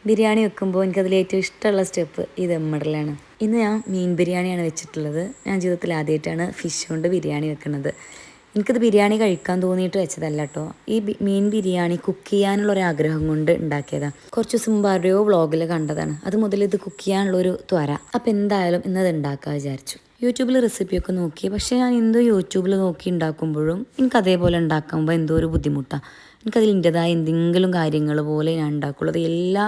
ബിരിയാണി വെക്കുമ്പോൾ എനിക്കതിൽ ഏറ്റവും ഇഷ്ടമുള്ള സ്റ്റെപ്പ് ഈ ദമ്മിടലാണ്. ഇന്ന് ഞാൻ മീൻ ബിരിയാണിയാണ് വെച്ചിട്ടുള്ളത്. ഞാൻ ജീവിതത്തിൽ ആദ്യമായിട്ടാണ് ഫിഷ് കൊണ്ട് ബിരിയാണി വെക്കുന്നത്. എനിക്കത് ബിരിയാണി കഴിക്കാൻ തോന്നിയിട്ട് വെച്ചതല്ല കേട്ടോ. ഈ മീൻ ബിരിയാണി കുക്ക് ചെയ്യാനുള്ളൊരാഗ്രഹം കൊണ്ട് ഉണ്ടാക്കിയതാണ്. കുറച്ച് ദിവസം മുമ്പ് ആരുടെയോ വ്ളോഗിൽ കണ്ടതാണ്. അത് മുതൽ ഇത് കുക്ക് ചെയ്യാനുള്ളൊരു ത്വര. അപ്പോൾ എന്തായാലും ഇന്നത് ഉണ്ടാക്കാൻ വിചാരിച്ചു. യൂട്യൂബിൽ റെസിപ്പിയൊക്കെ നോക്കി. പക്ഷേ ഞാൻ എന്തോ യൂട്യൂബിൽ നോക്കി ഉണ്ടാക്കുമ്പോഴും എനിക്ക് അതേപോലെ ഉണ്ടാക്കുമ്പോൾ എന്തോ ഒരു ബുദ്ധിമുട്ടാണ്. എനിക്കതിൽ എൻ്റെതായ എന്തെങ്കിലും കാര്യങ്ങൾ പോലെ ഞാൻ ഉണ്ടാക്കുള്ളൂ. അത് എല്ലാ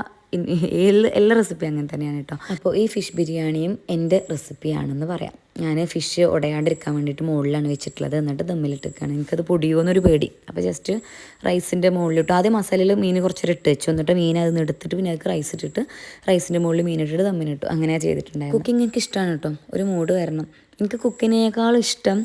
റെസിപ്പി അങ്ങനെ തന്നെയാണ് കേട്ടോ. അപ്പോൾ ഈ ഫിഷ് ബിരിയാണിയും എൻ്റെ റെസിപ്പിയാണെന്ന് പറയാം. ഞാൻ ഫിഷ് ഉടയാണ്ടിരിക്കാൻ വേണ്ടിയിട്ട് മുകളിലാണ് വെച്ചിട്ടുള്ളത്. എന്നിട്ട് ദമ്മിലിട്ടിരിക്കുകയാണ്. എനിക്കത് പൊടിയോന്നൊരു പേടി. അപ്പോൾ ജസ്റ്റ് റൈസിൻ്റെ മുകളിലിട്ട് ആദ്യം മസാലയിൽ മീൻ കുറച്ചേരം ഇട്ട് വെച്ചു. എന്നിട്ട് മീൻ അതിൽ എടുത്തിട്ട് പിന്നെ അതിൽ റൈസ് ഇട്ടിട്ട് റൈസിൻ്റെ മുകളിൽ മീനിട്ടിട്ട് ദമ്മിനിട്ടു. അങ്ങനെയാണ് ചെയ്തിട്ടുണ്ടായത്. കുക്കിംഗ് എനിക്ക് ഇഷ്ടമാണ് കേട്ടോ. ഒരു മൂഡ് വരണം. എനിക്ക് കുക്കിങ്ങിനേക്കാളും ഇഷ്ടം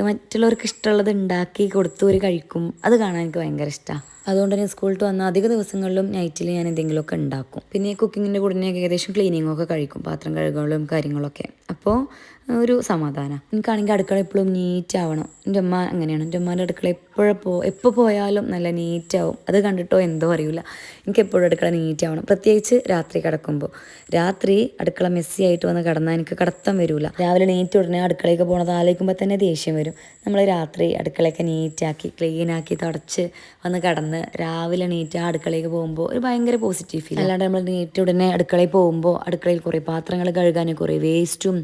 മറ്റുള്ളവർക്ക് ഇഷ്ടമുള്ളത് ഉണ്ടാക്കി കൊടുത്ത് ഒരു കഴിക്കും. അത് കാണാൻ എനിക്ക് ഭയങ്കര ഇഷ്ടമാണ്. അതുകൊണ്ട് തന്നെ സ്കൂളിൽ വന്ന അധിക ദിവസങ്ങളിലും നൈറ്റിൽ ഞാൻ എന്തെങ്കിലുമൊക്കെ ഉണ്ടാക്കും. പിന്നെ കുക്കിങ്ങിൻ്റെ കൂടെ ഏകദേശം ക്ലീനിങ്ങൊക്കെ കഴിക്കും, പാത്രം കഴുകുകളും കാര്യങ്ങളൊക്കെ. അപ്പോൾ ഒരു സമാധാനം. എനിക്കാണെങ്കിൽ അടുക്കള എപ്പോഴും നീറ്റ് ആവണം. എൻ്റെ അമ്മ അങ്ങനെയാണ്. എൻ്റെ അമ്മേൻ്റെ അടുക്കള എപ്പോൾ പോയാലും നല്ല നീറ്റാവും. അത് കണ്ടിട്ടോ എന്തോ അറിയില്ല, എനിക്ക് എപ്പോഴും അടുക്കള നീറ്റ് ആവണം. പ്രത്യേകിച്ച് രാത്രി കിടക്കുമ്പോൾ. രാത്രി അടുക്കള മെസ്സി ആയിട്ട് വന്ന് കിടന്നാൽ എനിക്ക് കിടത്താൻ വരില്ല. രാവിലെ നീറ്റ് ഉടനെ അടുക്കളയൊക്കെ പോകണത് ആലോചിക്കുമ്പോൾ തന്നെ ദേഷ്യം വരും. നമ്മൾ രാത്രി അടുക്കളയൊക്കെ നീറ്റാക്കി ക്ലീനാക്കി തുടച്ച് വന്ന് കിടന്ന് രാവിലെ നീറ്റ് ആ അടുക്കളയ്ക്ക് പോകുമ്പോൾ ഒരു ഭയങ്കര പോസിറ്റീവ് ഫീൽ. അല്ലാണ്ട് നമ്മൾ നീറ്റ് ഉടനെ അടുക്കളയിൽ പോകുമ്പോൾ അടുക്കളയിൽ കുറേ പാത്രങ്ങൾ കഴുകാനും കുറേ വേസ്റ്റും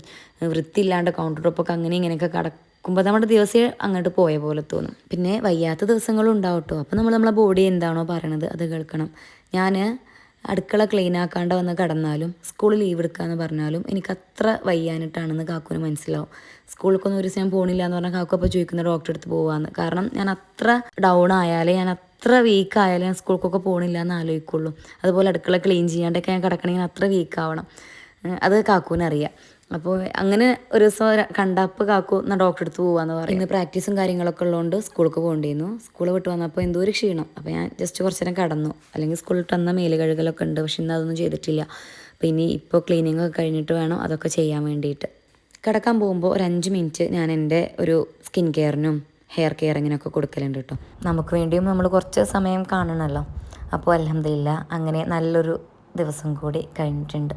വൃത്തിയില്ലാണ്ട് കൗണ്ടർ ടോപ്പൊക്കെ അങ്ങനെ ഇങ്ങനെയൊക്കെ കിടക്കുമ്പോൾ നമ്മുടെ ദിവസം അങ്ങോട്ട് പോയ പോലെ തോന്നും. പിന്നെ വയ്യാത്ത ദിവസങ്ങളും ഉണ്ടാവും കേട്ടോ. അപ്പോൾ നമ്മളെ ബോഡി എന്താണോ പറയണത് അത് കേൾക്കണം. ഞാൻ അടുക്കള ക്ലീൻ ആക്കാണ്ട് വന്ന് കിടന്നാലും സ്കൂളിൽ ലീവ് എടുക്കാമെന്ന് പറഞ്ഞാലും എനിക്കത്ര വയ്യാനിട്ടാണെന്ന് കാക്കുവിന് മനസ്സിലാവും. സ്കൂളിലേക്കൊന്നും ഒരു ദിവസം ഞാൻ പോകണില്ല എന്ന് പറഞ്ഞാൽ കാക്കു അപ്പോൾ ചോദിക്കുന്ന ഡോക്ടറെ അടുത്ത് പോകാമെന്ന്. കാരണം ഞാൻ അത്ര ഡൗൺ ആയാലേ, ഞാൻ അത്ര വീക്ക് ആയാലേ ഞാൻ സ്കൂളിലേക്കൊക്കെ പോകണില്ല എന്ന് ആലോചിക്കുള്ളൂ. അതുപോലെ അടുക്കള ക്ലീൻ ചെയ്യാണ്ടൊക്കെ ഞാൻ കിടക്കണമെങ്കിൽ അത്ര വീക്ക് ആവണം. അത് കാക്കുവിനറിയാം. അപ്പോൾ അങ്ങനെ ഒരു ദിവസം കണ്ടപ്പോൾ കാക്കു എന്നാൽ ഡോക്ടറെ അടുത്ത് പോകാമെന്ന് പറയും. ഇന്ന് പ്രാക്ടീസും കാര്യങ്ങളൊക്കെ ഉള്ളതുകൊണ്ട് സ്കൂൾക്ക് പോകേണ്ടിയിരുന്നു. സ്കൂൾ വിട്ട് വന്നപ്പോൾ എന്തോ ഒരു ക്ഷീണം. അപ്പോൾ ഞാൻ ജസ്റ്റ് കുറച്ച് നേരം കടന്നു. അല്ലെങ്കിൽ സ്കൂളിൽ വന്ന മേല് കഴുകലൊക്കെ ഉണ്ട്. പക്ഷെ ഇന്ന് അതൊന്നും ചെയ്തിട്ടില്ല. അപ്പോൾ ഇനി ഇപ്പോൾ ക്ലീനിങ് ഒക്കെ കഴിഞ്ഞിട്ട് വേണം അതൊക്കെ ചെയ്യാൻ വേണ്ടിയിട്ട്. കിടക്കാൻ പോകുമ്പോൾ ഒരു 5 മിനിറ്റ് ഞാൻ എൻ്റെ ഒരു സ്കിൻ കെയറിനും ഹെയർ കെയറിങ്ങിനൊക്കെ കൊടുക്കലുണ്ട് കേട്ടോ. നമുക്ക് വേണ്ടിയും നമ്മൾ കുറച്ച് സമയം കാണണമല്ലോ. അപ്പോൾ അൽഹംദുലില്ലാ അങ്ങനെ നല്ലൊരു ദിവസം കൂടി കഴിഞ്ഞിട്ടുണ്ട്.